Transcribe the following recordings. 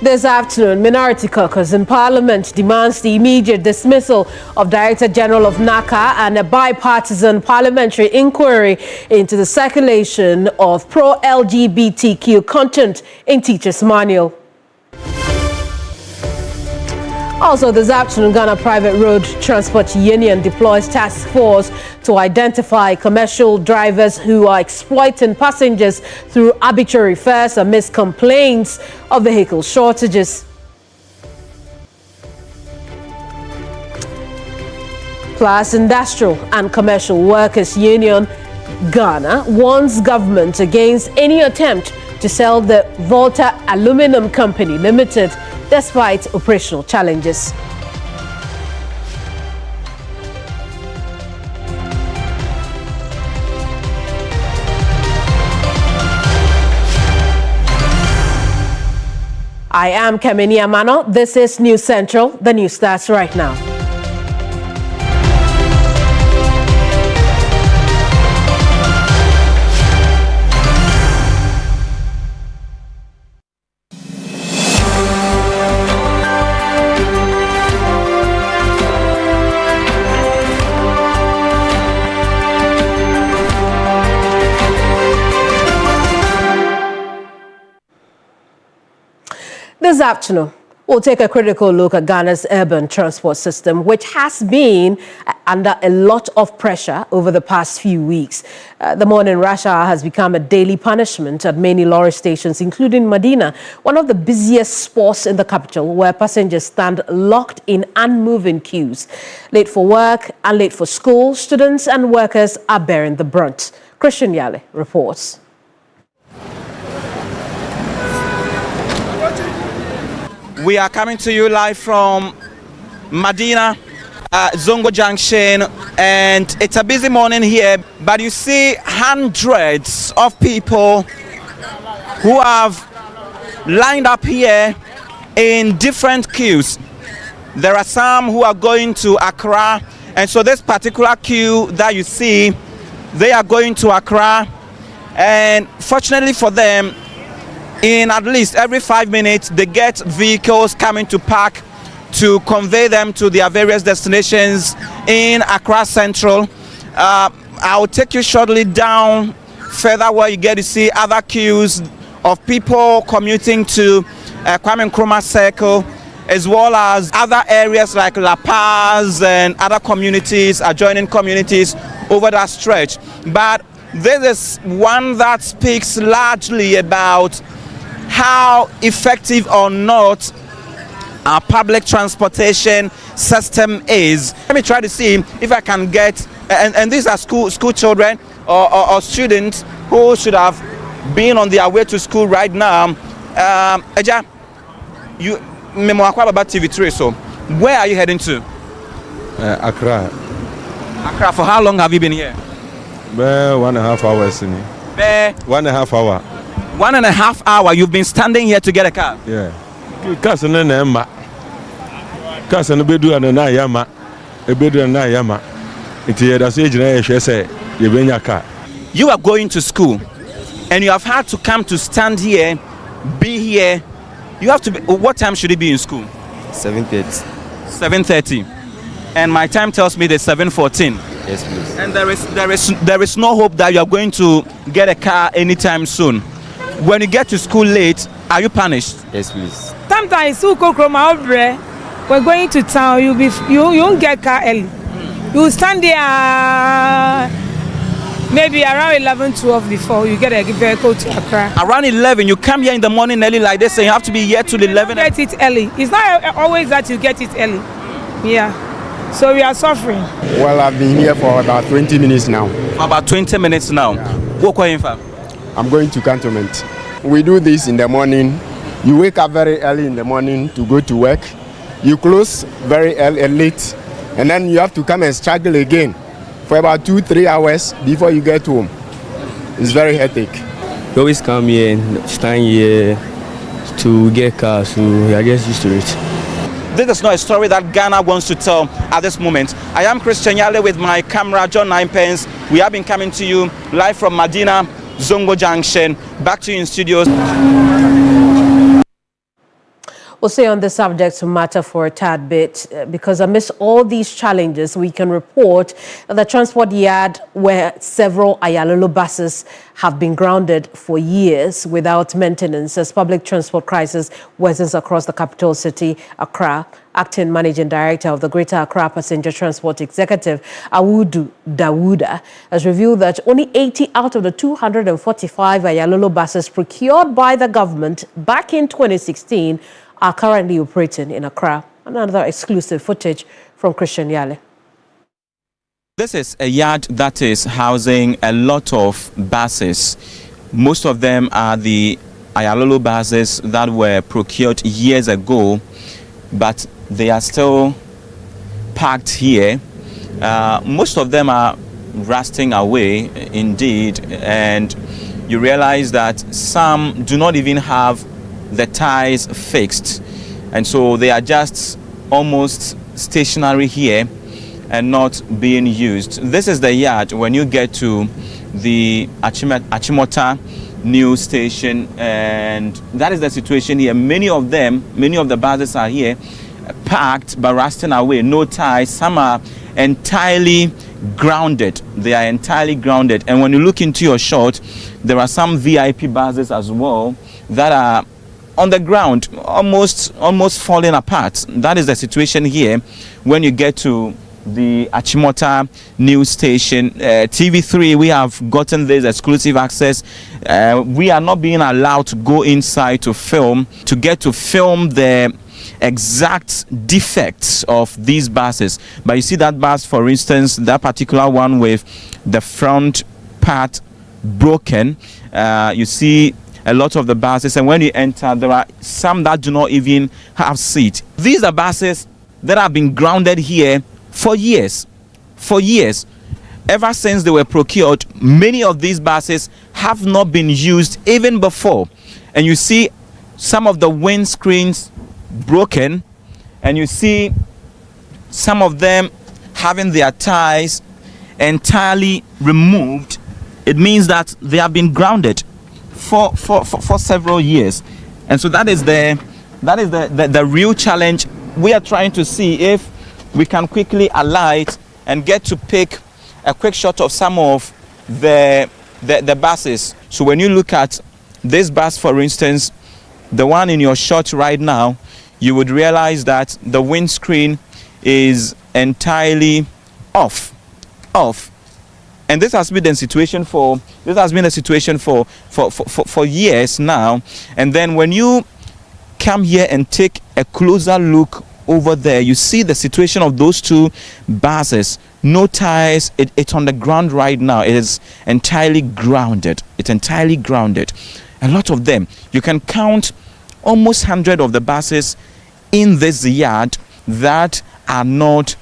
This afternoon, Minority Caucus in Parliament demands the immediate dismissal of Director General of NaCCA and a bipartisan parliamentary inquiry into the circulation of pro-LGBTQ content in Teachers' Manual. Also this afternoon, Ghana Private Road Transport Union deploys task force to identify commercial drivers who are exploiting passengers through arbitrary fares amidst complaints of vehicle shortages. Plus, Industrial and Commercial Workers Union Ghana warns government against any attempt to sell the Volta Aluminum Company Limited despite operational challenges. I am Kemini Amano. This is News Central. The news starts right now. This afternoon, we'll take a critical look at Ghana's urban transport system, which has been under a lot of pressure over the past few weeks. The morning rush hour has become a daily punishment at many lorry stations, including Medina, one of the busiest spots in the capital, where passengers stand locked in unmoving queues. Late for work and late for school, students and workers are bearing the brunt. Christian Yale reports. We are coming to you live from Medina, Zongo Junction, and it's a busy morning here, but you see hundreds of people who have lined up here in different queues. There are some who are going to Accra, and so this particular queue that you see, they are going to Accra, and fortunately for them, in at least every 5 minutes, they get vehicles coming to park to convey them to their various destinations in Accra Central. I will take you shortly down further where you get to see other queues of people commuting to Kwame Nkrumah Circle, as well as other areas like La Paz and other communities, adjoining communities over that stretch. But this is one that speaks largely about how effective or not our public transportation system is. Let me try to see if I can get, and these are school children or students who should have been on their way to school right now. Eja, you about TV3, so where are you heading to? Accra. Accra, for how long have you been here? 1.5 hours. 1.5 hours. 1.5 hours you've been standing here to get a car? Yeah. Cars no na ma. Cars no bedu na yama. E bedu na yama. Nti da so ejina ehwe say ye benya car. You are going to school and you have had to come to stand here, be here. You have to be, what time should it be in school? 7:30. 7:30. And my time tells me that 7:14. Yes, please. And there is no hope that you are going to get a car anytime soon. When you get to school late, are you punished? Yes, please. Sometimes we're going to town. You won't get car early. You stand there maybe around 11-12 before you get a vehicle to Accra. Around 11, you come here in the morning early like this, and you have to be here till 11. Get it early. It's not always that you get it early. Yeah. So we are suffering. Well, I've been here for about 20 minutes now. For about 20 minutes now. What are you for? I'm going to cantonment. We do this in the morning. You wake up very early in the morning to go to work. You close very early and late. And then you have to come and struggle again for about 2-3 hours before you get home. It's very hectic. We always come here and stand here to get cars, so we are just used to it. This is not a story that Ghana wants to tell at this moment. I am Christian Yale with my camera, John Ninepence. We have been coming to you live from Medina, Zongo Junction. Back to you in studios. We'll stay on the subject matter for a tad bit because amidst all these challenges, we can report that the transport yard where several Ayalolo buses have been grounded for years without maintenance as public transport crisis worsens across the capital city, Accra. Acting Managing Director of the Greater Accra Passenger Transport Executive, Awudu Dawuda, has revealed that only 80 out of the 245 Ayalolo buses procured by the government back in 2016 are currently operating in Accra. Another exclusive footage from Christian Yale. This is a yard that is housing a lot of buses. Most of them are the Ayalolo buses that were procured years ago, but they are still parked here. Most of them are rusting away indeed, and you realize that some do not even have the tires fixed, and so they are just almost stationary here and not being used. This is the yard when you get to the Achimota new station, and that is the situation here. Many of the buses are here parked but rusting away, no ties. Some are entirely grounded. They are entirely grounded, and when you look into your shot, there are some VIP buses as well that are on the ground, almost falling apart. That is the situation here when you get to the Achimota news station. TV3, we have gotten this exclusive access. We are not being allowed to go inside to film, the exact defects of these buses. But you see that bus, for instance, that particular one with the front part broken. You see a lot of the buses, and when you enter, there are some that do not even have seats. These are buses that have been grounded here for years. Ever since they were procured, many of these buses have not been used even before. And you see some of the windscreens broken, and you see some of them having their tires entirely removed. It means that they have been grounded for several years. And so that is the real challenge. We are trying to see if we can quickly alight and get to pick a quick shot of some of the buses. So when you look at this bus, for instance, the one in your shot right now, you would realize that the windscreen is entirely off. And this has been the situation for years now. And then when you come here and take a closer look over there, you see the situation of those two buses. No tires. It's on the ground right now. It is entirely grounded. A lot of them. You can count almost 100 of the buses in this yard that are not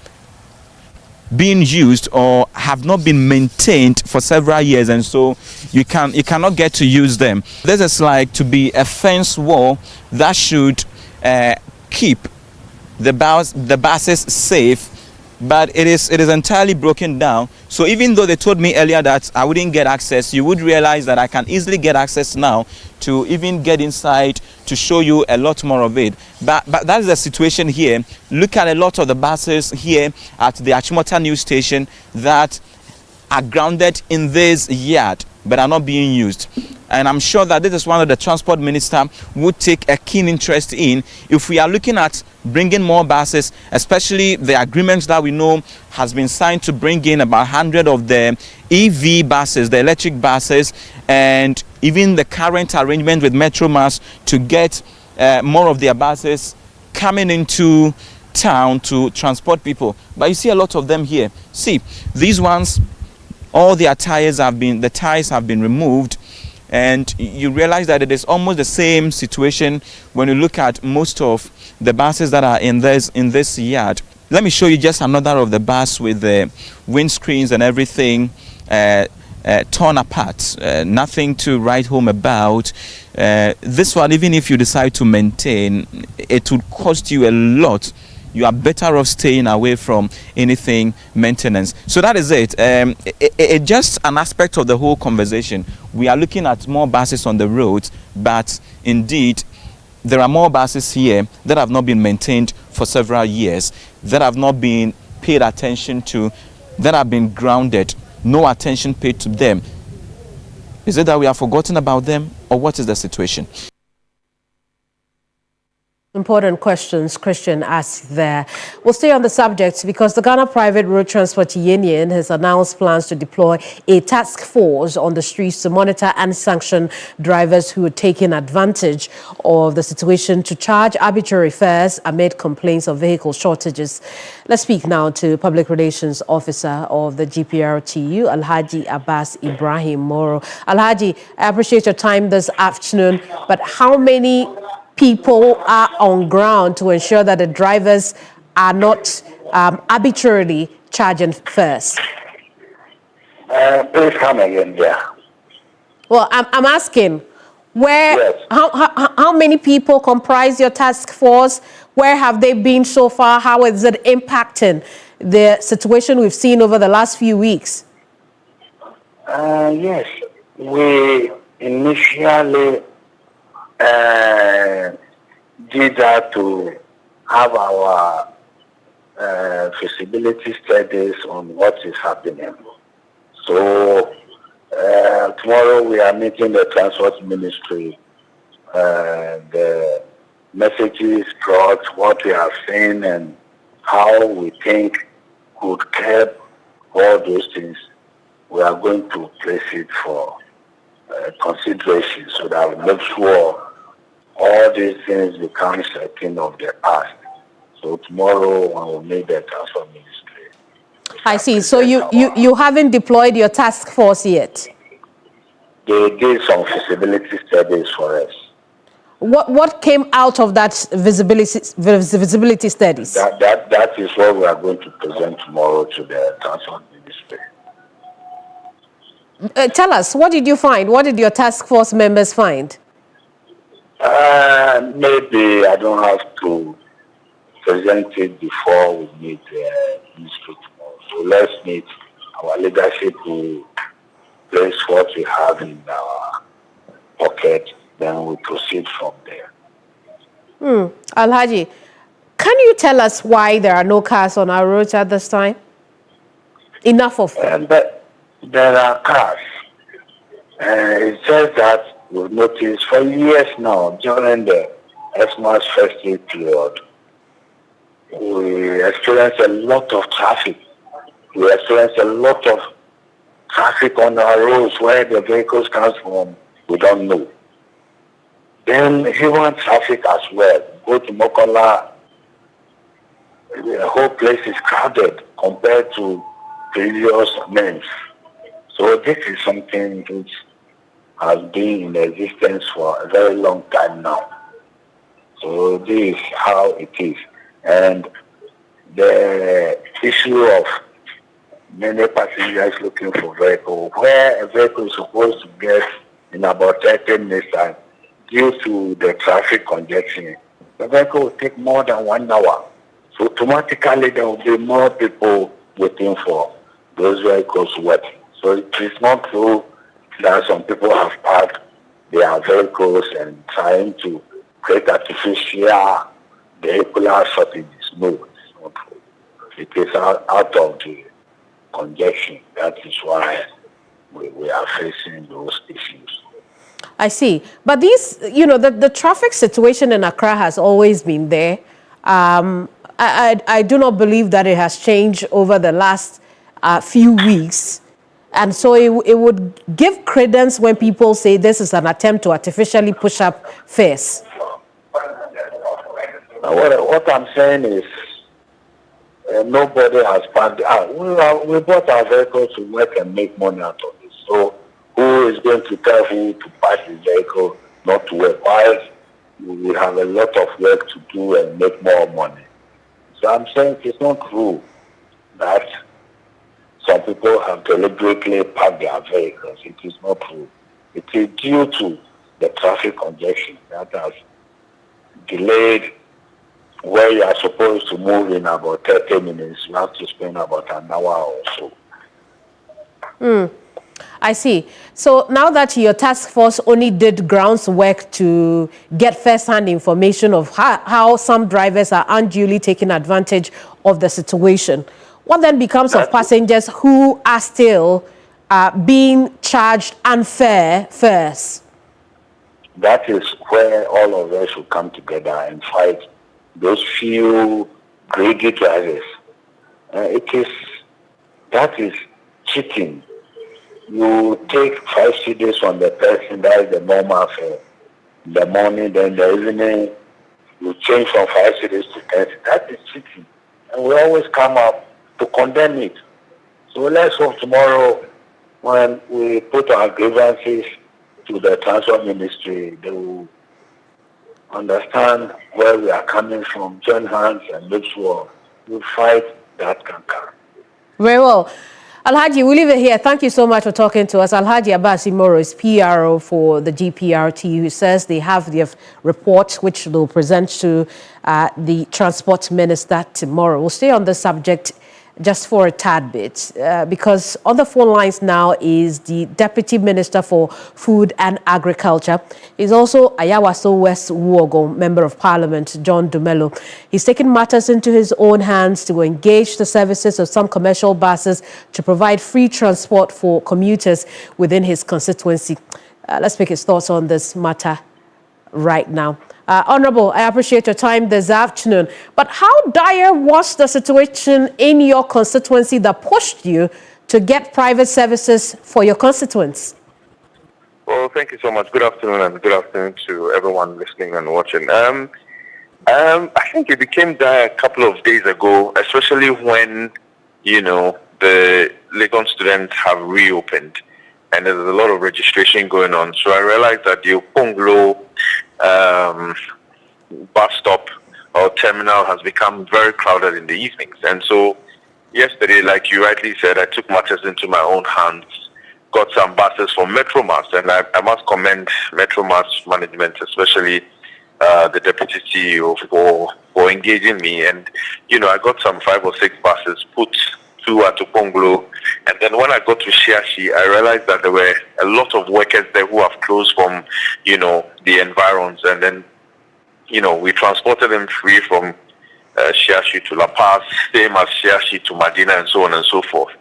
being used or have not been maintained for several years, and so you cannot get to use them. This is like to be a fence wall that should keep the buses safe, but it is entirely broken down. So even though they told me earlier that I wouldn't get access, you would realize that I can easily get access now to even get inside to show you a lot more of it. But that is the situation here. Look at a lot of the buses here at the Achimota news station that are grounded in this yard but are not being used. And I'm sure that this is one of the transport minister would take a keen interest in if we are looking at bringing more buses, especially the agreements that we know has been signed to bring in about 100 of the EV buses, the electric buses, and even the current arrangement with Metromass to get more of their buses coming into town to transport people. But you see a lot of them here. See, these ones, all their tires have been removed, and you realize that it is almost the same situation when you look at most of the buses that are in this yard. Let me show you just another of the bus with the windscreens and everything torn apart. Nothing to write home about. This one, even if you decide to maintain, it would cost you a lot. You are better off staying away from anything maintenance. So that is it. It's just an aspect of the whole conversation. We are looking at more buses on the roads, but indeed there are more buses here that have not been maintained for several years, that have not been paid attention to, that have been grounded, no attention paid to them. Is it that we have forgotten about them, or what is the situation? Important questions Christian asked there. We'll stay on the subject because the Ghana Private Road Transport Union has announced plans to deploy a task force on the streets to monitor and sanction drivers who are taking advantage of the situation to charge arbitrary fares amid complaints of vehicle shortages. Let's speak now to Public Relations Officer of the GPRTU, Alhaji Abbas Ibrahim Moro. Alhaji, I appreciate your time this afternoon, but how many people are on ground to ensure that the drivers are not arbitrarily charging fares? Please come again, yeah. Well, I'm asking, where, Yes. how many people comprise your task force? Where have they been so far? How is it impacting the situation we've seen over the last few weeks? Yes, we initially did that to have our feasibility studies on what is happening. So tomorrow we are meeting the Transport Ministry. The messages brought, what we have seen and how we think could curb all those things. We are going to place it for consideration so that we make sure all these things become a thing of the past. So tomorrow when we meet the Transport Ministry. I see. So you haven't deployed your task force yet? They did some feasibility studies for us. What came out of that visibility studies? That is what we are going to present tomorrow to the Transport Ministry. Tell us, what did you find? What did your task force members find? Maybe I don't have to present it before we meet the ministry tomorrow. So let's meet our leadership to place what we have in our pocket, then we proceed from there. Alhaji, can you tell us why there are no cars on our roads at this time? Enough of them. But there are cars. It's just that we've noticed for years now, during the Xmas festive period, we experience a lot of traffic. We experience a lot of traffic on our roads where the vehicles come from, we don't know. Then human traffic as well. Go to Mokola, the whole place is crowded compared to previous months. So this is something which has been in existence for a very long time now. So this is how it is. And the issue of many passengers looking for vehicle, where a vehicle is supposed to get in about 30 minutes time, due to the traffic congestion, the vehicle will take more than 1 hour. So automatically there will be more people waiting for those vehicles waiting. So it is not true that some people have parked their vehicles and trying to create artificial vehicular shortages. No, it's not true. It is out of the congestion. That is why we are facing those issues. I see. But these, the traffic situation in Accra has always been there. I do not believe that it has changed over the last few weeks. And so it would give credence when people say this is an attempt to artificially push up fares. What I'm saying is nobody has parked. We bought our vehicles to work and make money out of it. So who is going to tell who to park his vehicle not to work? While we have a lot of work to do and make more money. So I'm saying it's not true that some people have deliberately parked their vehicles. It is not true. It is due to the traffic congestion that has delayed where you are supposed to move in about 30 minutes. You have to spend about an hour or so. I see. So now that your task force only did groundwork to get first-hand information of how some drivers are unduly taking advantage of the situation, what then becomes of passengers who are still being charged unfair fares? That is where all of us should come together and fight those few greedy drivers. That is cheating. You take 5 cedis from the person, that is the normal fare. In the morning, then the evening, you change from 5 cedis to 10. That is cheating. And we always come up to condemn it. So let's hope tomorrow when we put our grievances to the transport ministry, they will understand where we are coming from, join hands and make sure we fight that canker. Very well. Alhaji, we'll leave it here. Thank you so much for talking to us. Alhaji Abasi Moro is PRO for the GPRTU, who says they have their report, which they'll present to the Transport Minister tomorrow. We'll stay on the subject just for a tad bit, because on the phone lines now is the Deputy Minister for Food and Agriculture. He's also Ayawaso West Wuogon Member of Parliament, John Dumelo. He's taken matters into his own hands to engage the services of some commercial buses to provide free transport for commuters within his constituency. Let's make his thoughts on this matter right now. Honorable, I appreciate your time this afternoon. But how dire was the situation in your constituency that pushed you to get private services for your constituents? Well, thank you so much. Good afternoon, and good afternoon to everyone listening and watching. I think it became dire a couple of days ago, especially when, the Legon students have reopened and there's a lot of registration going on. So I realized that the Oponglo bus stop or terminal has become very crowded in the evenings. And so yesterday, like you rightly said, I took matters into my own hands, got some buses from Metromas, and I must commend Metromas management, especially the Deputy CEO for engaging me. And, I got some 5 or 6 buses, put 2 at Oponglo, and then when I got to Shiashi, I realized that there were a lot of workers there who have closed from, the environs, and then, we transported them free from Shiashi to La Paz, same as Shiashi to Medina, and so on and so forth.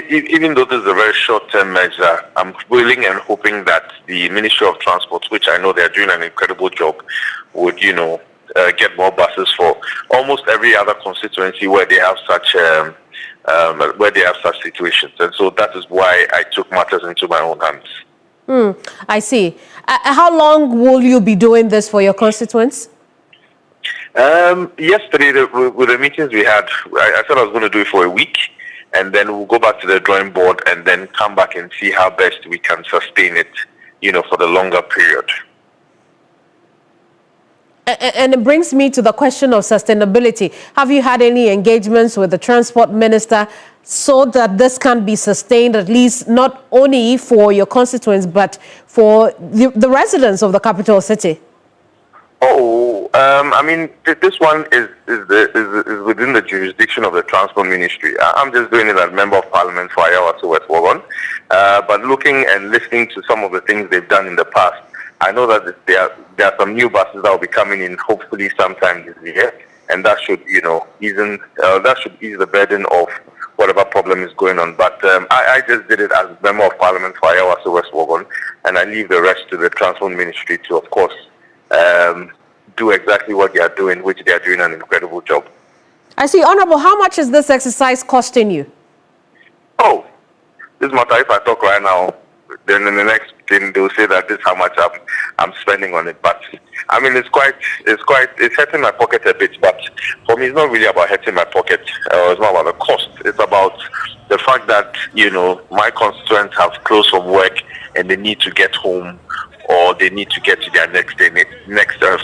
Even though this is a very short-term measure, I'm willing and hoping that the Ministry of Transport, which I know they're doing an incredible job, would, get more buses for almost every other constituency where they have such situations. And so that is why I took matters into my own hands. I see. How long will you be doing this for your constituents? Yesterday, with the meetings we had, I said I was going to do it for a week, and then we'll go back to the drawing board and then come back and see how best we can sustain it, for the longer period. And it brings me to the question of sustainability. Have you had any engagements with the Transport Minister so that this can be sustained, at least not only for your constituents, but for the residents of the capital city? This one is within the jurisdiction of the Transport Ministry. I'm just doing it as Member of Parliament for Ayawaso West Wuogon. But looking and listening to some of the things they've done in the past, I know that there are some new buses that will be coming in hopefully sometime this year, and that should ease the burden of whatever problem is going on. But I just did it as Member of Parliament for Ayawaso West Wuogon, and I leave the rest to the Transport Ministry to, of course, do exactly what they are doing, which they are doing an incredible job. I see. Honorable, how much is this exercise costing you? This matter, if I talk right now, then in the next thing they'll say that this is how much I'm spending on it. But it's hurting my pocket a bit. But for me, it's not really about hurting my pocket. It's not about the cost. It's about the fact that my constituents have closed from work and they need to get home, or they need to get to their next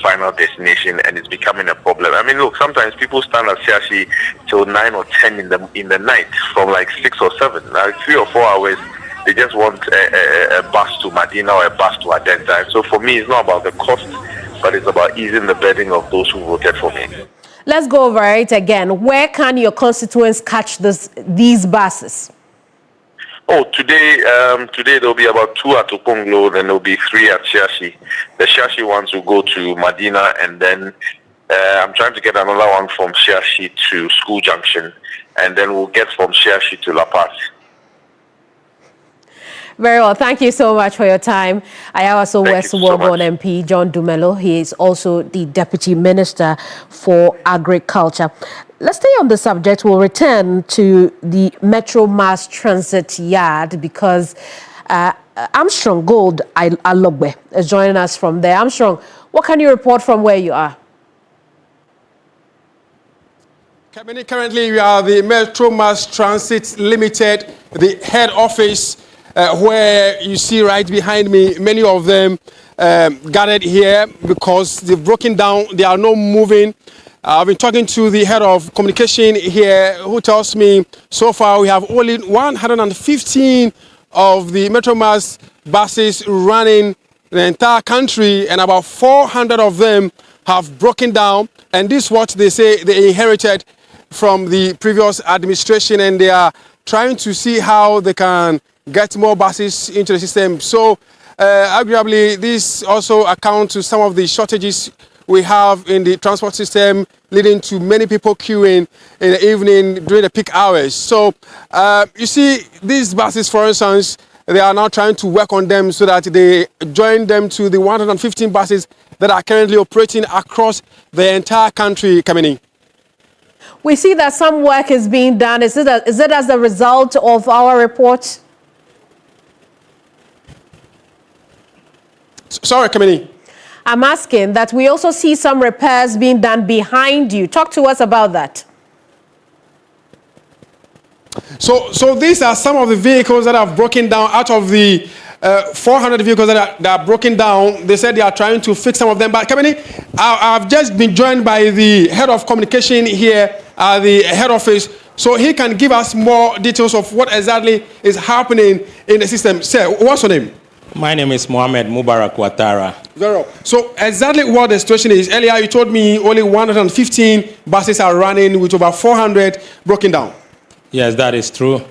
final destination, and it's becoming a problem. Look, sometimes people stand at Siashi till 9 or 10 in the night from like 6 or 7, like 3 or 4 hours. They just want a bus to Medina or a bus to Adenta. And so for me, it's not about the cost, but it's about easing the burden of those who voted for me. Let's go over it again. Where can your constituents catch these buses? Oh, today there'll be about 2 at Okonglo, then there'll be 3 at Shashi. The Shashi ones will go to Medina, and then I'm trying to get another one from Shashi to School Junction, and then we'll get from Shashi to La Paz. Very well. Thank you so much for your time. I also West Wellborn MP John Dumelo. He is also the Deputy Minister for Agriculture. Let's stay on the subject. We'll return to the Metro Mass Transit Yard because Armstrong Gold Alogbe is joining us from there. Armstrong, what can you report from where you are? Currently, we are the Metro Mass Transit Limited, the head office, where you see right behind me, many of them gathered here because they've broken down. They are not moving. I've been talking to the head of communication here who tells me so far we have only 115 of the Metro Mass buses running in the entire country, and about 400 of them have broken down. And this is what they say they inherited from the previous administration, and they are trying to see how they can get more buses into the system. So arguably this also accounts to some of the shortages we have in the transport system, leading to many people queuing in the evening during the peak hours. So you see these buses, for instance, they are now trying to work on them so that they join them to the 115 buses that are currently operating across the entire country, Kamini. We see that some work is being done. Is it as a result of our report? Sorry, Kamini. I'm asking that we also see some repairs being done behind you. Talk to us about that. So these are some of the vehicles that have broken down. Out of the 400 vehicles that are broken down, they said they are trying to fix some of them. But Kamini, I've just been joined by the head of communication here at the head office, so he can give us more details of what exactly is happening in the system. Sir, what's your name? My name is Mohammed Mubarak Ouattara. So exactly what the situation is. Earlier you told me only 115 buses are running with over 400 broken down. Yes, that is true.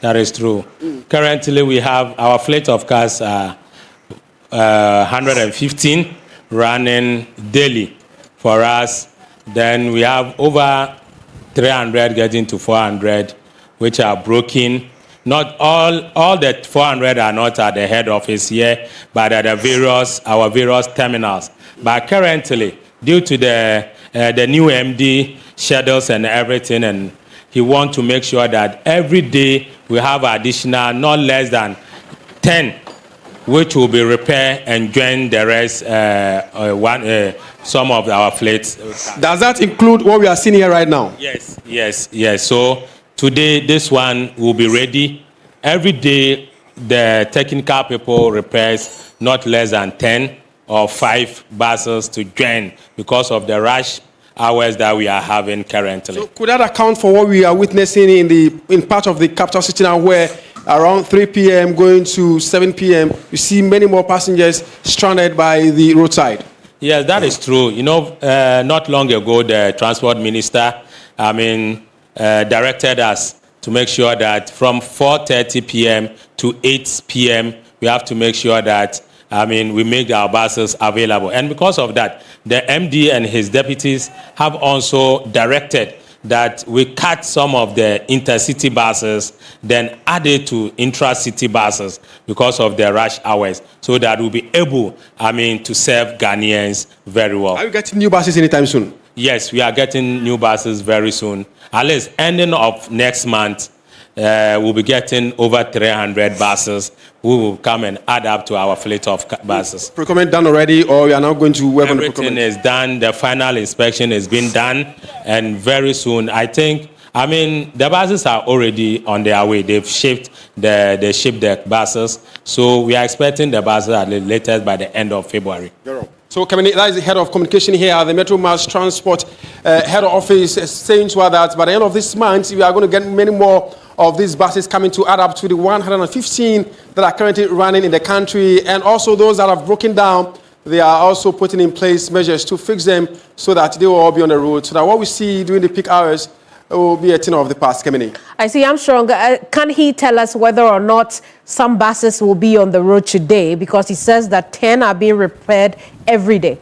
That is true. Currently we have our fleet of cars 115 running daily for us. Then we have over 300 getting to 400, which are broken. Not all the 400 are not at the head office here, but at our various terminals. But currently, due to the new MD schedules and everything, and he wants to make sure that every day we have additional, not less than 10, which will be repaired and join the rest, some of our fleets. Does that include what we are seeing here right now? Yes. So today, this one will be ready. Every day, the technical people repairs not less than 10 or 5 buses to join because of the rush hours that we are having currently. So could that account for what we are witnessing in part of the capital city now, where around 3 p.m. going to 7 p.m., you see many more passengers stranded by the roadside? Yes, that is true. You know, not long ago, the transport minister, directed us to make sure that from 4:30 p.m. to 8 p.m., we have to make sure that, we make our buses available. And because of that, the MD and his deputies have also directed that we cut some of the intercity buses, then add it to intra-city buses because of the rush hours, so that we'll be able, to serve Ghanaians very well. Are you getting new buses anytime soon? Yes, we are getting new buses very soon. At least ending of next month, we'll be getting over 300 buses. We will come and add up to our fleet of buses. Procurement done already, or we are now going to work on the procurement? Everything is done. The final inspection has been done, and very soon, I think, the buses are already on their way. They've shipped the buses, so we are expecting the buses at the latest by the end of February. So that is the head of communication here at the Metro Mass Transport head office, saying to us that by the end of this month, we are going to get many more of these buses coming to add up to the 115 that are currently running in the country. And also those that have broken down, they are also putting in place measures to fix them so that they will all be on the road. So that what we see during the peak hours, will be a thing of the past, Kemini. I see Armstrong. Can he tell us whether or not some buses will be on the road today? Because he says that 10 are being repaired every day.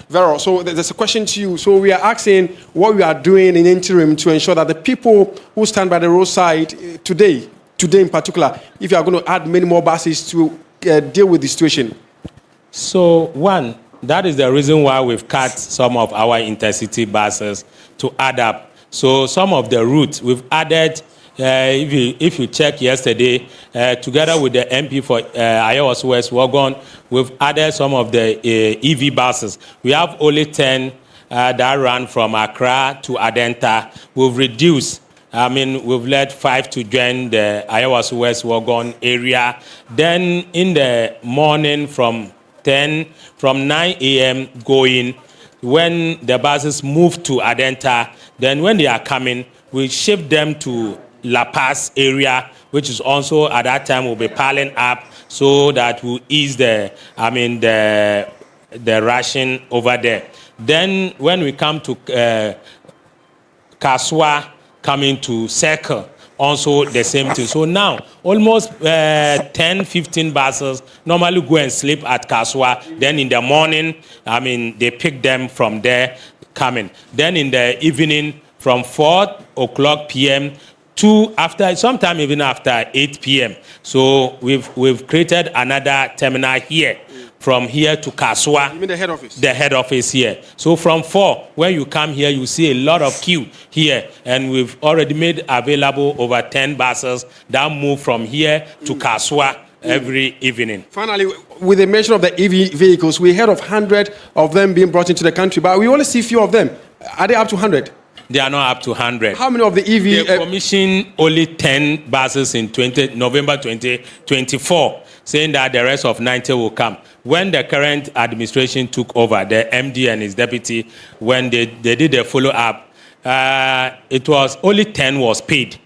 Vero, so there's a question to you. So we are asking what we are doing in interim to ensure that the people who stand by the roadside today in particular, if you are going to add many more buses to deal with the situation. So one, that is the reason why we've cut some of our intercity buses to add up. So some of the routes we've added. If you check yesterday, together with the MP for Iowa's West Wagon, we've added some of the EV buses. We have only 10 that run from Accra to Adenta. We've reduced. We've let 5 to join the Iowa's West Wagon area. Then in the morning from 9 a.m. going, when the buses move to Adenta, then when they are coming, we shift them to La Paz area, which is also at that time will be piling up so that will ease the ration over there. Then when we come to Kaswa coming to Circle, also the same thing. So now almost 10-15 buses normally go and sleep at Kaswa. Then in the morning, they pick them from there coming. Then in the evening from 4 o'clock p.m. to sometime even after 8 p.m. So we've created another terminal here. From here to Kaswa. You mean the head office? The head office here. So from 4, when you come here, you see a lot of queue here. And we've already made available over 10 buses that move from here to Kaswa every evening. Finally, with the mention of the EV vehicles, we heard of 100 of them being brought into the country, but we only see few of them. Are they up to 100? They are not up to 100. How many of the EV... They commissioned only 10 buses in November 2024, saying that the rest of 90 will come. When the current administration took over, the MD and his deputy, when they did the follow-up, it was only 10 was paid.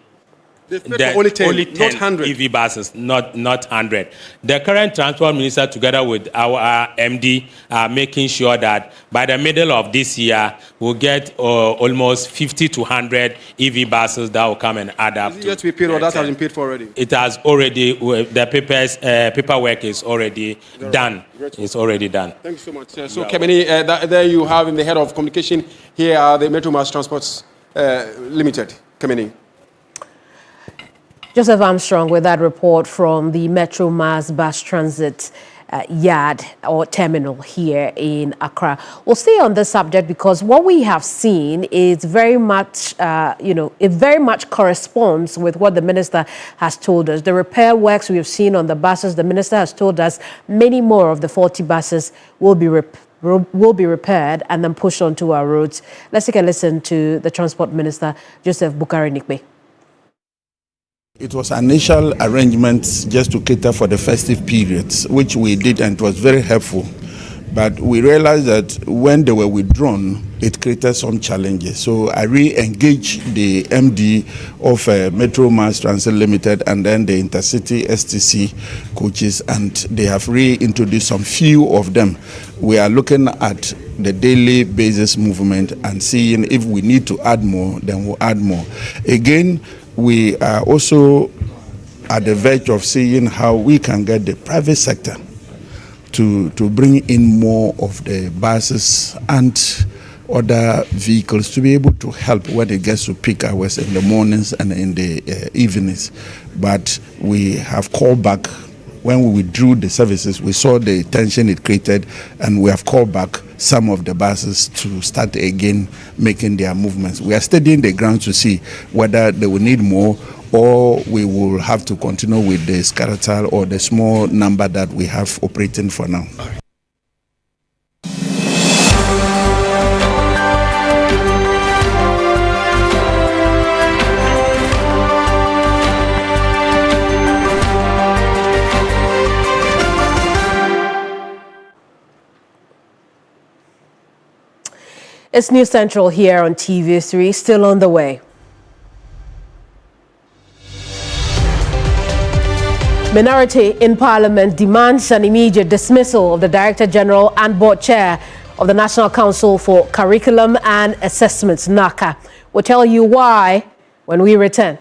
Only 10, not 100. EV buses, not 100. The current transport minister, together with our MD, are making sure that by the middle of this year, we'll get almost 50 to 100 EV buses that will come and add up. Is it yet to be paid or that has been paid for already? It has already, the paperwork is already done. It's already done. Thank you so much. So, Kemini, there you have in the head of communication here are the Metro Mass Transports Limited. Kemini. Joseph Armstrong with that report from the Metro Mass Bus Transit yard or terminal here in Accra. We'll stay on this subject because what we have seen is very much, it very much corresponds with what the minister has told us. The repair works we have seen on the buses, the minister has told us many more of the 40 buses will be repaired and then pushed onto our roads. Let's take a listen to the Transport Minister, Joseph Bukari-Nikbe. It was initial arrangements just to cater for the festive periods, which we did, and it was very helpful. But we realized that when they were withdrawn, it created some challenges. So I re-engaged the MD of Metro Mass Transit Limited and then the Intercity STC coaches, and they have reintroduced some few of them. We are looking at the daily basis movement and seeing if we need to add more, then we'll add more. Again, we are also at the verge of seeing how we can get the private sector to bring in more of the buses and other vehicles to be able to help when it gets to peak hours in the mornings and in the evenings. But we have called back. When we withdrew the services, we saw the tension it created, and we have called back some of the buses to start again making their movements. We are studying the ground to see whether they will need more or we will have to continue with the skeletal or the small number that we have operating for now. It's News Central here on TV3, still on the way. Minority in Parliament demands an immediate dismissal of the Director General and Board Chair of the National Council for Curriculum and Assessments, NaCCA. We'll tell you why when we return.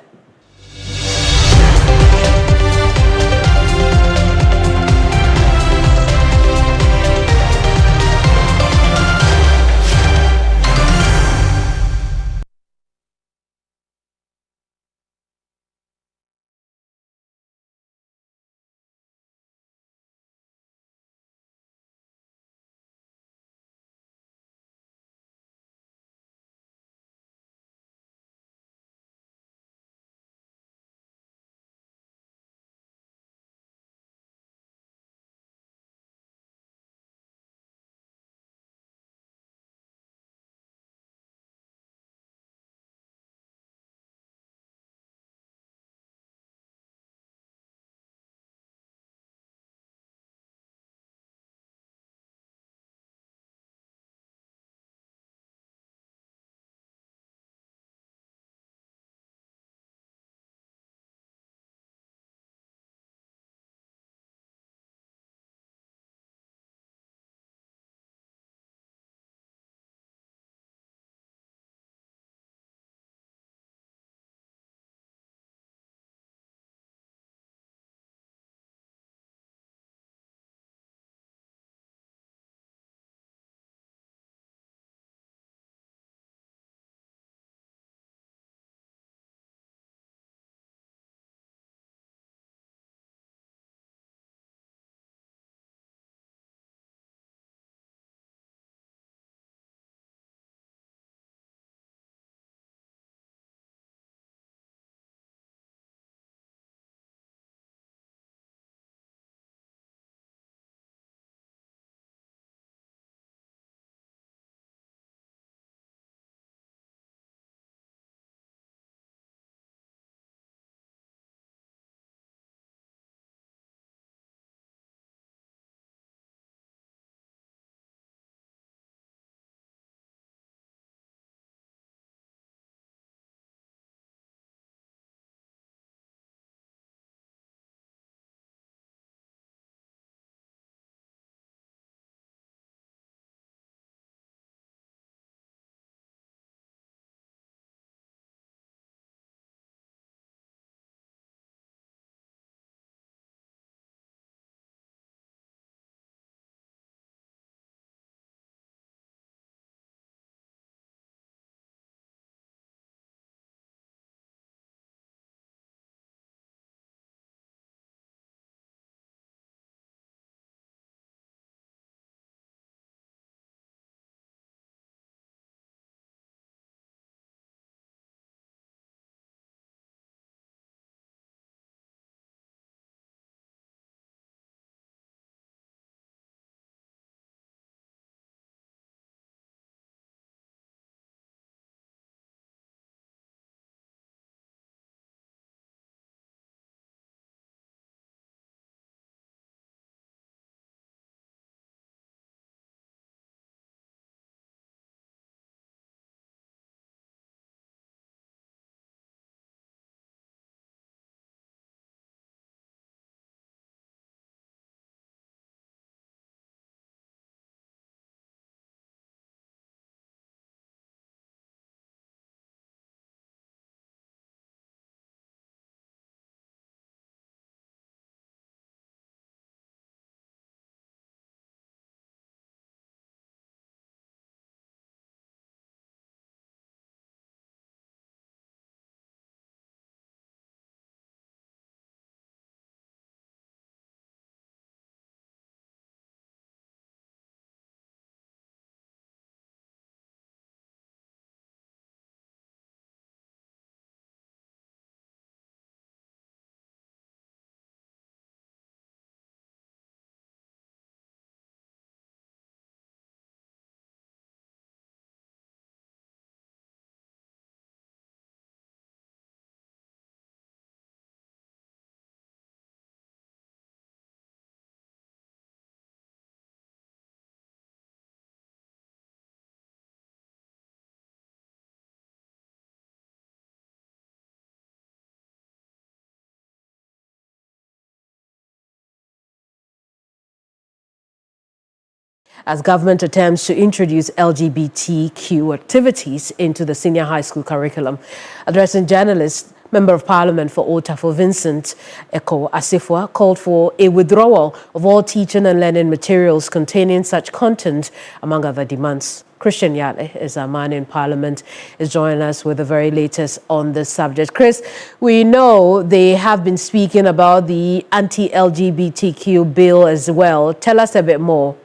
as government attempts to introduce LGBTQ activities into the senior high school curriculum. Addressing journalists, Member of Parliament for Otafo Vincent Eko Asifwa called for a withdrawal of all teaching and learning materials containing such content, among other demands. Christian Yale is our man in Parliament, is joining us with the very latest on this subject. Chris, we know they have been speaking about the anti-LGBTQ bill as well. Tell us a bit more.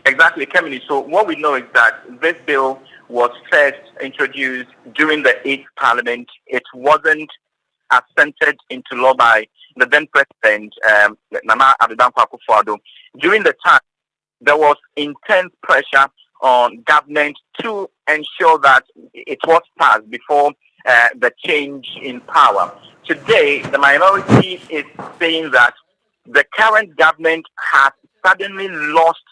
Exactly, Kemini. So what we know is that this bill was first introduced during the 8th Parliament. It wasn't assented into law by the then President, Nana Adedankwa Akufo-Addo. During the time, there was intense pressure on government to ensure that it was passed before the change in power. Today, the minority is saying that the current government has suddenly lost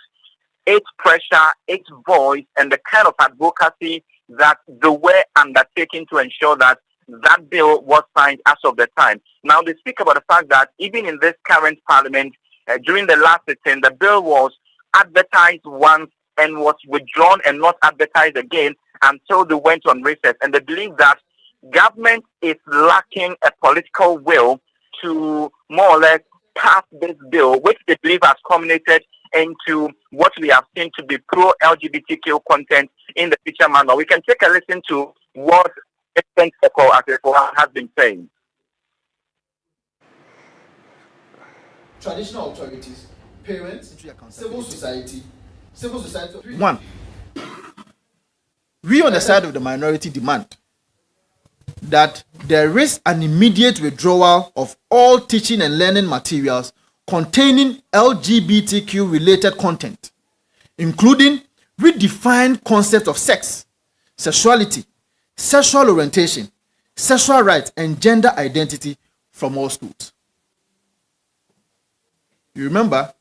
its pressure, its voice, and the kind of advocacy that they were undertaking to ensure that that bill was signed as of the time. Now, they speak about the fact that even in this current Parliament, during the last sitting, the bill was advertised once and was withdrawn and not advertised again until they went on recess. And they believe that government is lacking a political will to more or less pass this bill, which they believe has culminated into what we have seen to be pro-LGBTQ content in the teacher manual. We can take a listen to what President Eko has been saying. Traditional authorities, parents, civil society. One, we on the side of the minority demand that there is an immediate withdrawal of all teaching and learning materials containing LGBTQ related content, including redefined concepts of sex, sexuality, sexual orientation, sexual rights, and gender identity from all schools. You remember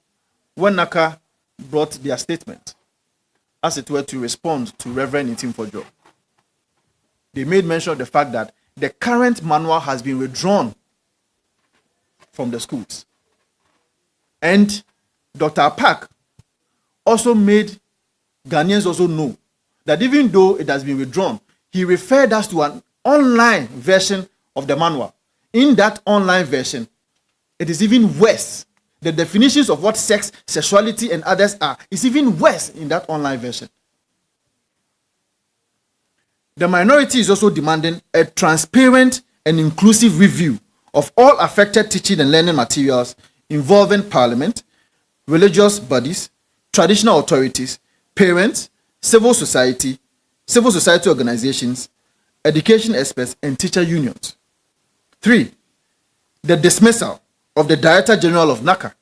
when NaCCA brought their statement, as it were, to respond to Reverend Ntimfojo. They made mention of the fact that the current manual has been withdrawn from the schools. And Dr. Park also made Ghanaians also know that even though it has been withdrawn, he referred us to an online version of the manual. In that online version, it is even worse. The definitions of what sex, sexuality, and others are is even worse in that online version. The minority is also demanding a transparent and inclusive review of all affected teaching and learning materials involving Parliament, religious bodies, traditional authorities, parents, civil society organizations, education experts, and teacher unions. 3, the dismissal of the Director General of NaCCA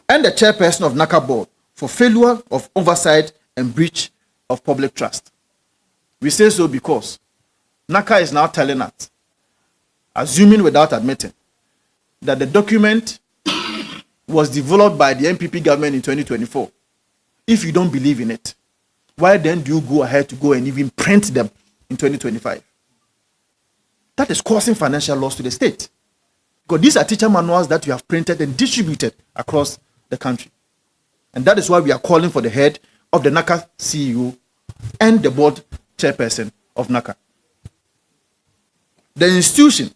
and the chairperson of NaCCA board for failure of oversight and breach of public trust. We say so because NaCCA is now telling us, assuming without admitting, that the document was developed by the MPP government in 2024. If you don't believe in it, why then do you go ahead to go and even print them in 2025? That is causing financial loss to the state. Because these are teacher manuals that you have printed and distributed across the country. And that is why we are calling for the head of the NaCCA CEO and the board chairperson of NaCCA. The institution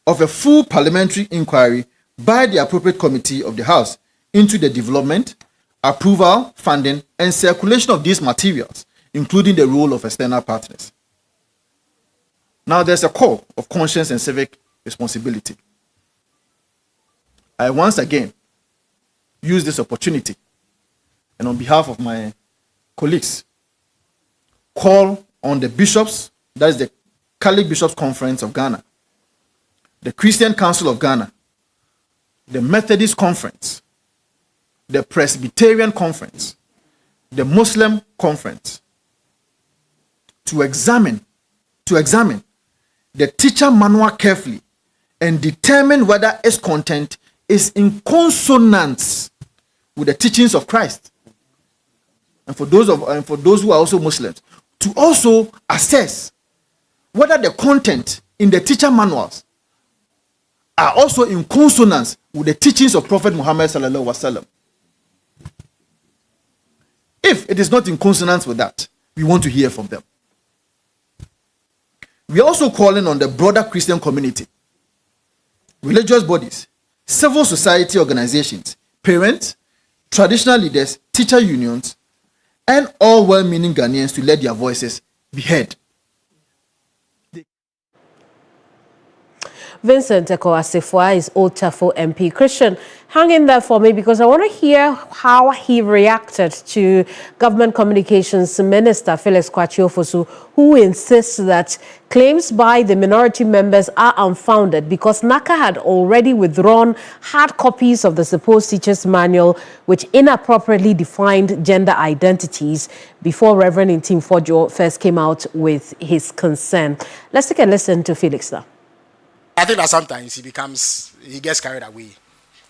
of a full parliamentary inquiry by the appropriate committee of the House into the development, approval, funding, and circulation of these materials, including the role of external partners. Now there's a call of conscience and civic responsibility. I once again use this opportunity and on behalf of my colleagues call on the bishops, that is the Catholic Bishops Conference of Ghana, the Christian Council of Ghana, the Methodist Conference, the Presbyterian Conference, the Muslim Conference, to examine the teacher manual carefully and determine whether its content is in consonance with the teachings of Christ. And for those who are also Muslims, to also assess whether the content in the teacher manuals are also in consonance with the teachings of Prophet Muhammad sallallahu alaihi wasallam. If it is not in consonance with that, we want to hear from them. We are also calling on the broader Christian community, religious bodies, civil society organizations, parents, traditional leaders, teacher unions, and all well-meaning Ghanaians to let their voices be heard. Vincent Eko is Old Tafo MP. Christian, hang in there for me because I want to hear how he reacted to Government Communications Minister Felix Kwakye-Ofosu, who insists that claims by the minority members are unfounded because NaCCA had already withdrawn hard copies of the supposed teacher's manual, which inappropriately defined gender identities before Reverend Ntim Fodjo first came out with his concern. Let's take a listen to Felix now. I think that sometimes he gets carried away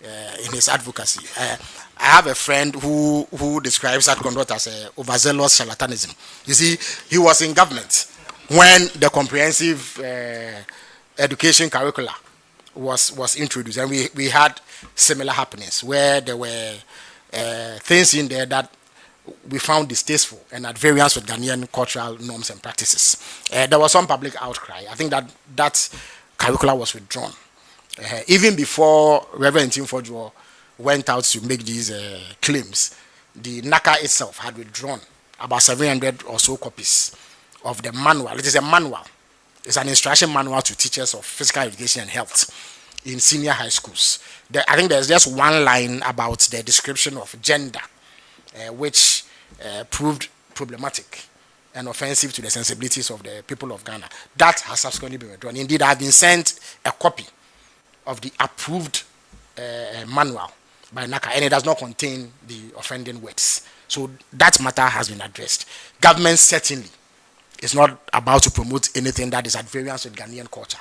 in his advocacy. I have a friend who describes that conduct as overzealous charlatanism. You see, he was in government when the comprehensive education curricula was introduced, and we had similar happenings where there were things in there that we found distasteful and at variance with Ghanaian cultural norms and practices. There was some public outcry. I think that curricula was withdrawn. Even before Reverend Ntim Fodjo went out to make these claims, the NaCCA itself had withdrawn about 700 or so copies of the manual. It is a manual. It's an instruction manual to teachers of physical education and health in senior high schools. I think there's just one line about the description of gender, which proved problematic and offensive to the sensibilities of the people of Ghana. That has subsequently been withdrawn. Indeed, I have been sent a copy of the approved manual by NaCCA, and it does not contain the offending words. So that matter has been addressed. Government certainly is not about to promote anything that is at variance with Ghanaian culture.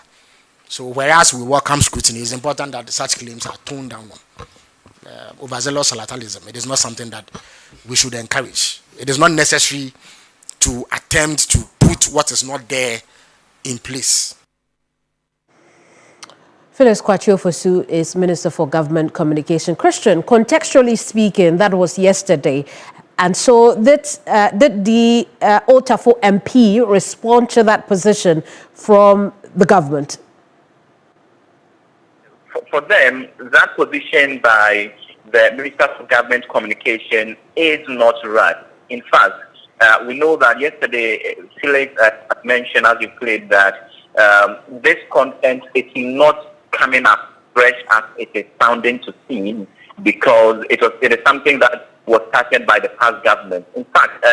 So whereas we welcome scrutiny, it's important that such claims are toned down on. Overzealous charlatanism, it is not something that we should encourage. It is not necessary to attempt to put what is not there in place. Felix Kwakye-Ofosu is Minister for Government Communication. Christian, contextually speaking, that was yesterday. And so did the Old Tafo MP respond to that position from the government? For them, that position by the Minister for Government Communication is not right. In fact, we know that yesterday, Felix mentioned, as you played, that this content is not coming up fresh as it is sounding to seem, because it is something that was started by the past government. In fact,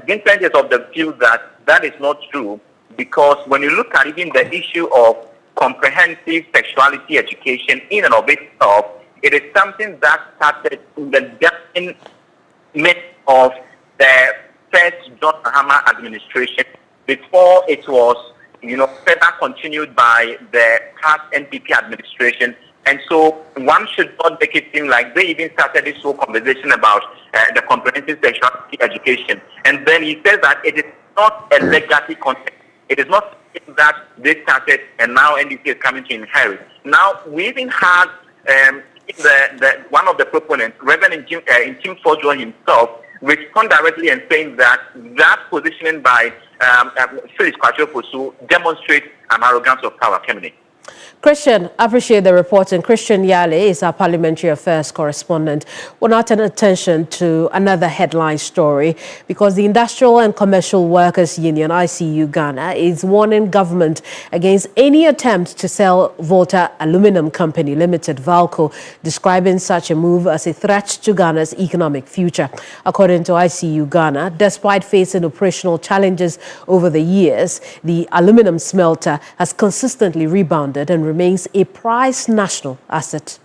Vincent is of the view that that is not true, because when you look at even the issue of comprehensive sexuality education in and of itself, it is something that started in the midst of the first John Mahama administration, before it was, further continued by the past NPP administration. And so one should not make it seem like they even started this whole conversation about the comprehensive sexuality education. And then he says that it is not a legacy concept. It is not something that they started and now NDC is coming to inherit. Now, we even had one of the proponents, Reverend Ntim Fodjo himself, respond directly and saying that positioning by Felix Kwakye-Ofosu demonstrates an arrogance of power. Kemini. Christian, I appreciate the report. And Christian Yale is our parliamentary affairs correspondent. We'll now turn attention to another headline story, because the Industrial and Commercial Workers Union, ICU Ghana, is warning government against any attempt to sell Volta Aluminum Company Limited, Valco, describing such a move as a threat to Ghana's economic future. According to ICU Ghana, despite facing operational challenges over the years, the aluminum smelter has consistently rebounded and remains a prized national asset.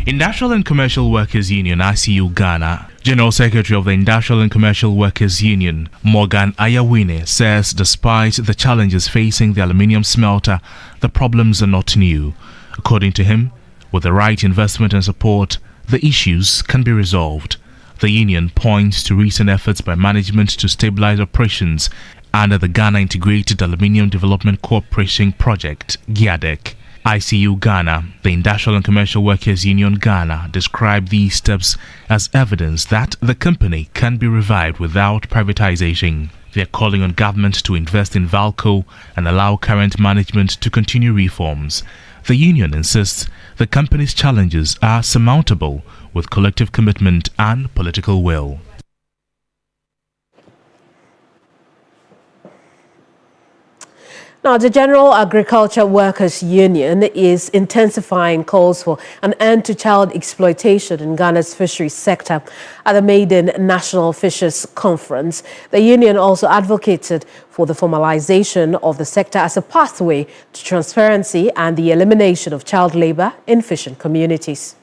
Industrial and Commercial Workers Union, ICU Ghana, General Secretary of the Industrial and Commercial Workers Union, Morgan Ayawine, says despite the challenges facing the aluminium smelter, the problems are not new. According to him, with the right investment and support, the issues can be resolved. The union points to recent efforts by management to stabilize operations under the Ghana Integrated Aluminium Development Corporation project, GPRTU. ICU Ghana, the Industrial and Commercial Workers Union Ghana, described these steps as evidence that the company can be revived without privatization. They are calling on government to invest in Valco and allow current management to continue reforms. The union insists the company's challenges are surmountable with collective commitment and political will. Now, the General Agriculture Workers Union is intensifying calls for an end to child exploitation in Ghana's fisheries sector at the maiden National Fishers Conference. The union also advocated for the formalization of the sector as a pathway to transparency and the elimination of child labor in fishing communities.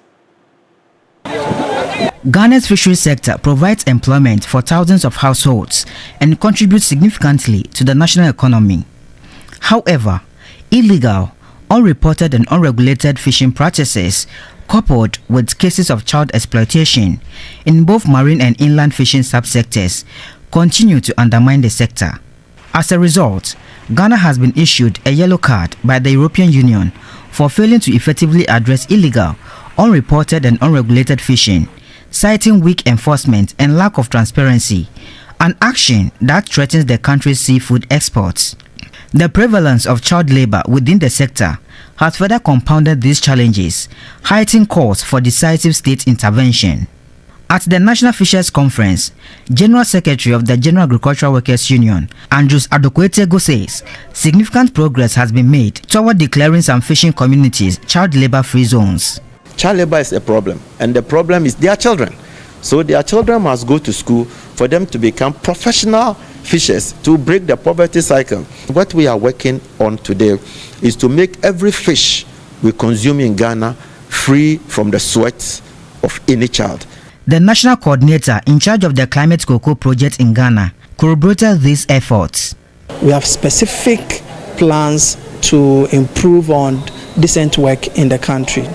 Ghana's fisheries sector provides employment for thousands of households and contributes significantly to the national economy. However, illegal, unreported and unregulated fishing practices, coupled with cases of child exploitation in both marine and inland fishing subsectors, continue to undermine the sector. As a result, Ghana has been issued a yellow card by the European Union for failing to effectively address illegal, unreported and unregulated fishing, citing weak enforcement and lack of transparency, an action that threatens the country's seafood exports. The prevalence of child labor within the sector has further compounded these challenges, heightening calls for decisive state intervention. At the National Fishers Conference, General Secretary of the General Agricultural Workers Union, Andrews Adokwetego, says significant progress has been made toward declaring some fishing communities child labor-free zones. Child labor is a problem, and the problem is their children. So their children must go to school for them to become professional fishers, to break the poverty cycle. What we are working on today is to make every fish we consume in Ghana free from the sweat of any child. The national coordinator in charge of the Climate Cocoa project in Ghana corroborated these efforts. We have specific plans to improve on decent work in the country.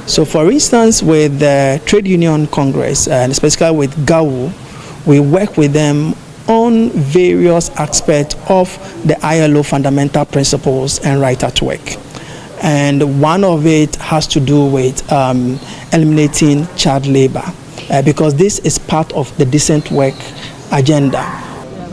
So for instance, with the Trade Union Congress, and especially with GAWU, we work with them on various aspects of the ILO fundamental principles and right at work. And one of it has to do with eliminating child labor, because this is part of the decent work agenda.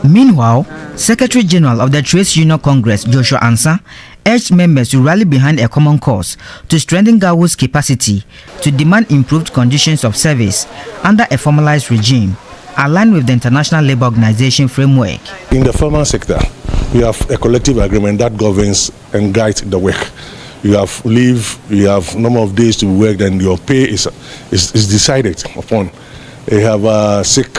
Meanwhile, Secretary General of the Trade Union Congress, Joshua Ansah, urged members to rally behind a common cause to strengthen GAWU's capacity to demand improved conditions of service under a formalized regime, aligned with the International Labour Organization framework. In the formal sector, we have a collective agreement that governs and guides the work. You have leave, you have number of days to work, and your pay is decided upon. You have sick,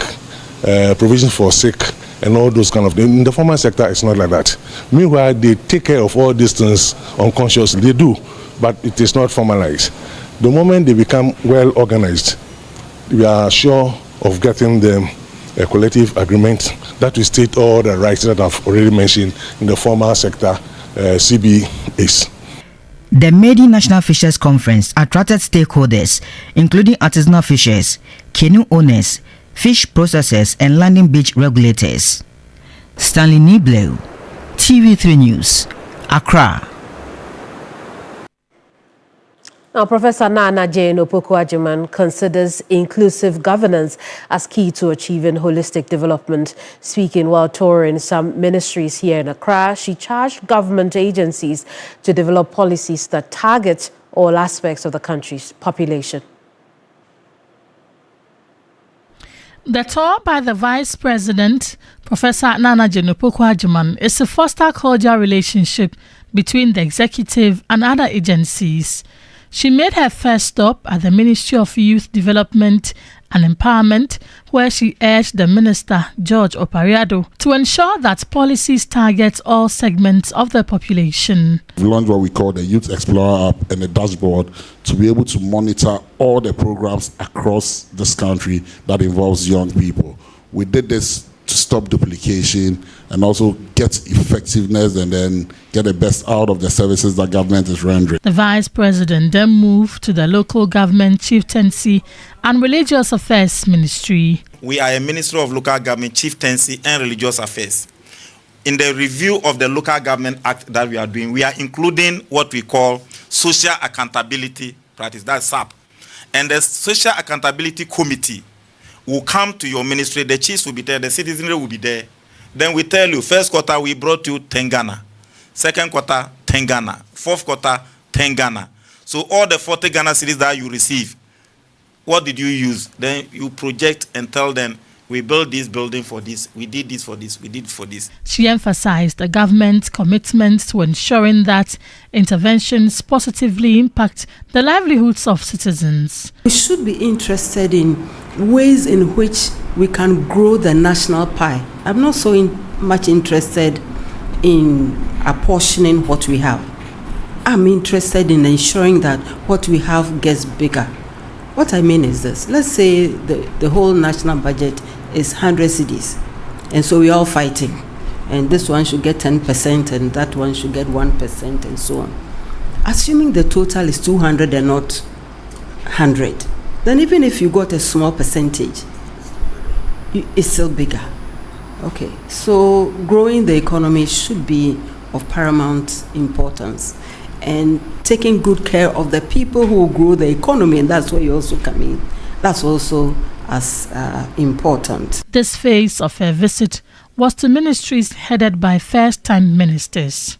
provisions for sick, and all those kind of things. In the formal sector, it's not like that. Meanwhile, they take care of all these things unconsciously. They do, but it is not formalized. The moment they become well organized, we are sure of getting them a collective agreement that will state all the rights that I've already mentioned in the formal sector, CBAs. The maiden National Fishers Conference attracted stakeholders, including artisanal fishers, canoe owners, fish processors, and landing beach regulators. Stanley Niblo, TV3 News, Accra. Now, Professor Nana Jane Opoku-Agyeman considers inclusive governance as key to achieving holistic development. Speaking while touring some ministries here in Accra, she charged government agencies to develop policies that target all aspects of the country's population. The tour by the Vice President, Professor Nana Jane Opoku-Agyeman, is to foster cordial relationship between the executive and other agencies. She made her first stop at the Ministry of Youth Development and Empowerment, where she urged the Minister, George Opariado, to ensure that policies target all segments of the population. We launched what we call the Youth Explorer app and a dashboard to be able to monitor all the programs across this country that involves young people. We did this to stop duplication and also get effectiveness and then get the best out of the services that government is rendering. The Vice President then moved to the Local Government Chieftaincy and Religious Affairs Ministry. We are a Ministry of Local Government Chieftaincy and Religious Affairs. in the review of the Local Government Act that we are doing, we are including what we call social accountability practice, that's SAP. And the Social Accountability Committee will come to your ministry, the chiefs will be there, the citizenry will be there. Then we tell you, first quarter we brought you 10 Ghana, second quarter 10 Ghana, fourth quarter 10 Ghana. So all the 40 Ghana cities that you receive, what did you use? Then you project and tell them, we built this building for this, we did this for this, we did for this. She emphasized the government's commitment to ensuring that interventions positively impact the livelihoods of citizens. We should be interested in ways in which we can grow the national pie. I'm not so much interested in apportioning what we have. I'm interested in ensuring that what we have gets bigger. What I mean is this. Let's say the whole national budget is 100 cedis, and so we're all fighting. And this one should get 10%, and that one should get 1%, and so on. Assuming the total is 200 and not 100, then even if you got a small percentage, it's still bigger. Okay, so growing the economy should be of paramount importance, and taking good care of the people who grow the economy, and that's where you also come in. That's also as important. This phase of her visit was to ministries headed by first-time ministers.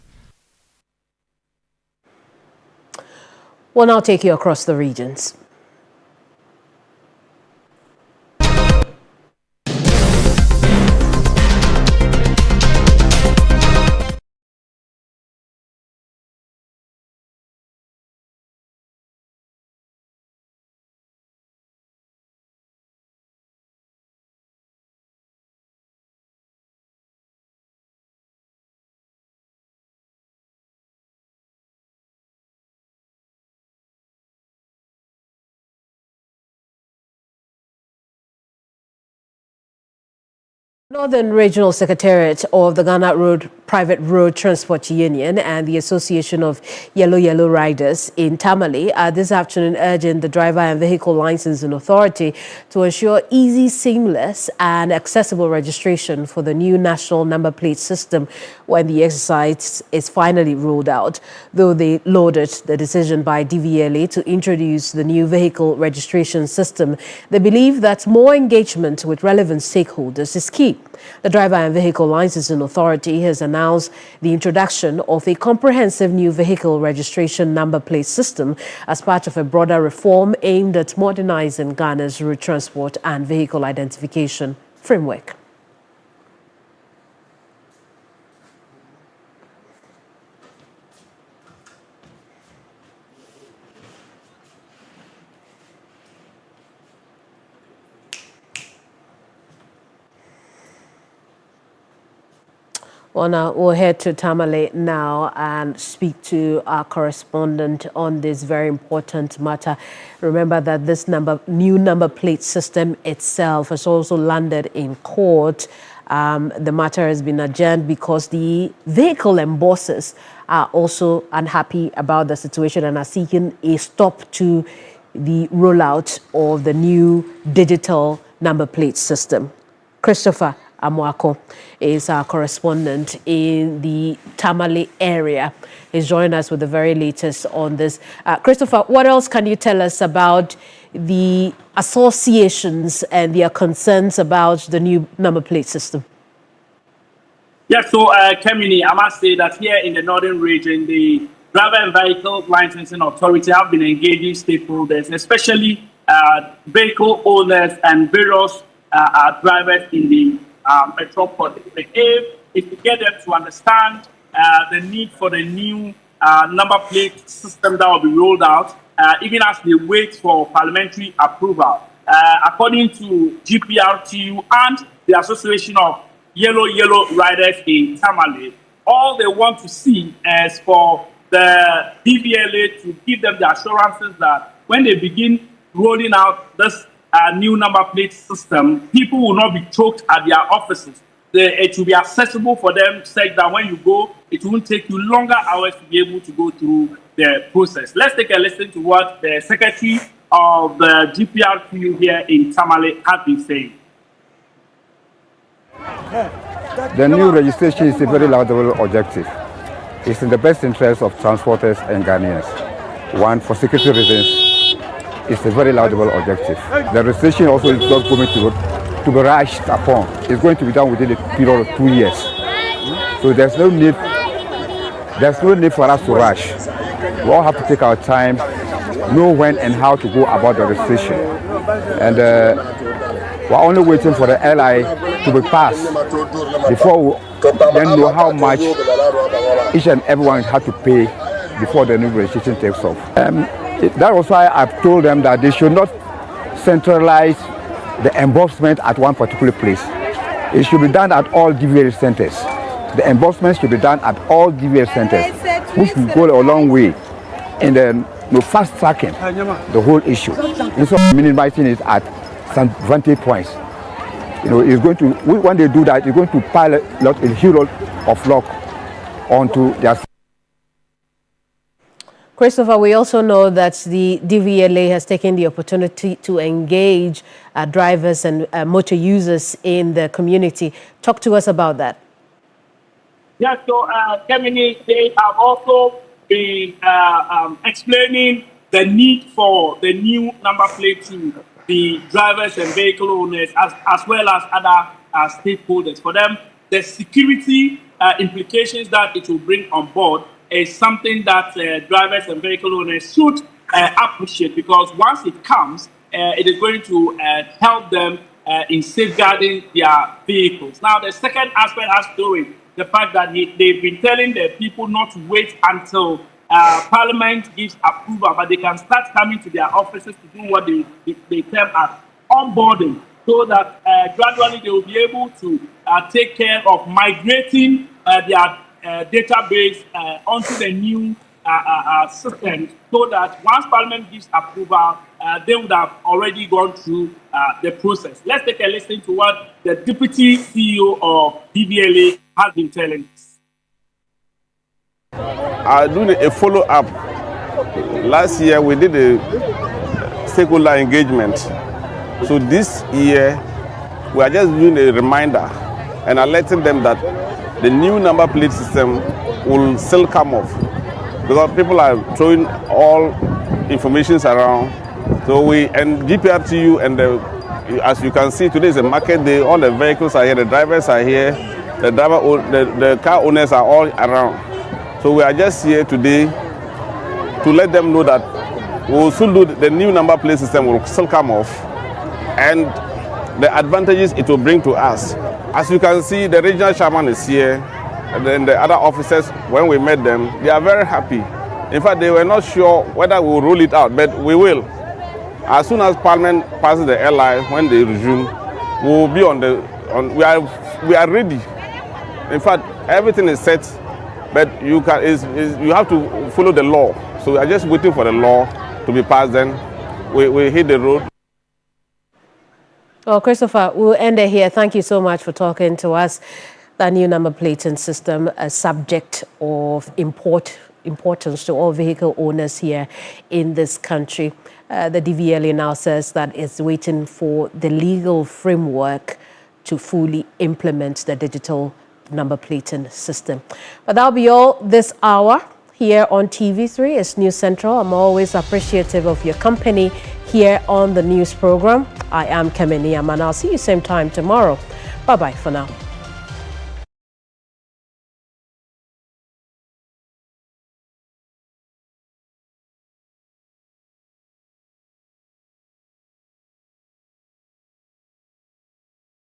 We'll now take you across the regions. Northern Regional Secretariat of the Ghana Private Road Transport Union and the Association of Yellow Riders in Tamale are this afternoon urging the Driver and Vehicle Licensing Authority to ensure easy, seamless and accessible registration for the new national number plate system when the exercise is finally rolled out. Though they lauded the decision by DVLA to introduce the new vehicle registration system, they believe that more engagement with relevant stakeholders is key. The Driver and Vehicle Licensing Authority has announced the introduction of a comprehensive new vehicle registration number plate system as part of a broader reform aimed at modernizing Ghana's road transport and vehicle identification framework. Well, now we'll head to Tamale now and speak to our correspondent on this very important matter. Remember that this new number plate system itself has also landed in court. The matter has been adjourned because the vehicle embossers are also unhappy about the situation and are seeking a stop to the rollout of the new digital number plate system. Christopher Amwako is our correspondent in the Tamale area. He's joined us with the very latest on this. Christopher, what else can you tell us about the associations and their concerns about the new number plate system? Yeah, so Kemini, I must say that here in the northern region, the Driver and Vehicle Licensing Authority have been engaging stakeholders, especially vehicle owners and various drivers in the metropolis. The aim is to get them to understand the need for the new number plate system that will be rolled out, even as they wait for parliamentary approval. According to GPRTU and the Association of Yellow Riders in Tamale, all they want to see is for the DVLA to give them the assurances that when they begin rolling out this new number plate system, people will not be choked at their offices. It will be accessible for them, such that when you go, it won't take you longer hours to be able to go through the process. Let's take a listen to what the Secretary of the GPRTU here in Tamale has been saying. The new registration is a very laudable objective. It's in the best interest of transporters and Ghanaians. One, for security reasons, it's a very laudable objective. The registration also is not going to be rushed upon. It's going to be done within a period of 2 years. So there's no need for us to rush. We all have to take our time, know when and how to go about the registration. And we're only waiting for the LI to be passed before we then know how much each and everyone has to pay before the new registration takes off. That was why I've told them that they should not centralize the embossment at one particular place. It should be done at all DVL centers. The embossment should be done at all DVL centers, which will go a long way in the fast tracking the whole issue. Instead of minimizing it at some vantage points. It's going to, when they do that, it's going to pile a huge lot of lock onto their. Christopher, we also know that the DVLA has taken the opportunity to engage drivers and motor users in the community. Talk to us about that. Yeah, so Kemini, they have also been explaining the need for the new number plate to the drivers and vehicle owners as well as other stakeholders. For them, the security implications that it will bring on board is something that drivers and vehicle owners should appreciate, because once it comes, it is going to help them in safeguarding their vehicles. Now, the second aspect has to do with the fact that they've been telling the people not to wait until Parliament gives approval, but they can start coming to their offices to do what they term as onboarding, so that gradually they will be able to take care of migrating their database onto the new system, so that once Parliament gives approval, they would have already gone through the process. Let's take a listen to what the Deputy CEO of DVLA has been telling us. Doing a follow-up. Last year we did a stakeholder engagement. So this year we are just doing a reminder and alerting them that the new number plate system will still come off, because people are throwing all information around. So and GPRTU and as you can see, today is a market day. All the vehicles are here, the drivers are here, the car owners are all around. So we are just here today to let them know that we will soon do the new number plate system will still come off, and the advantages it will bring to us. As you can see, the regional chairman is here, and then the other officers, when we met them, they are very happy. In fact, they were not sure whether we will roll it out, but we will. As soon as Parliament passes the LI, when they resume, we will be we are ready. In fact, everything is set. But you have to follow the law. So we are just waiting for the law to be passed, then we hit the road. Well, Christopher, we'll end it here. Thank you so much for talking to us. The new number plating system, a subject of importance to all vehicle owners here in this country. The DVLA now says that it's waiting for the legal framework to fully implement the digital number plating system. But that'll be all this hour here on TV3. It's News Central. I'm always appreciative of your company here on the news program. I am Kemini, and I'll see you same time tomorrow. Bye-bye for now.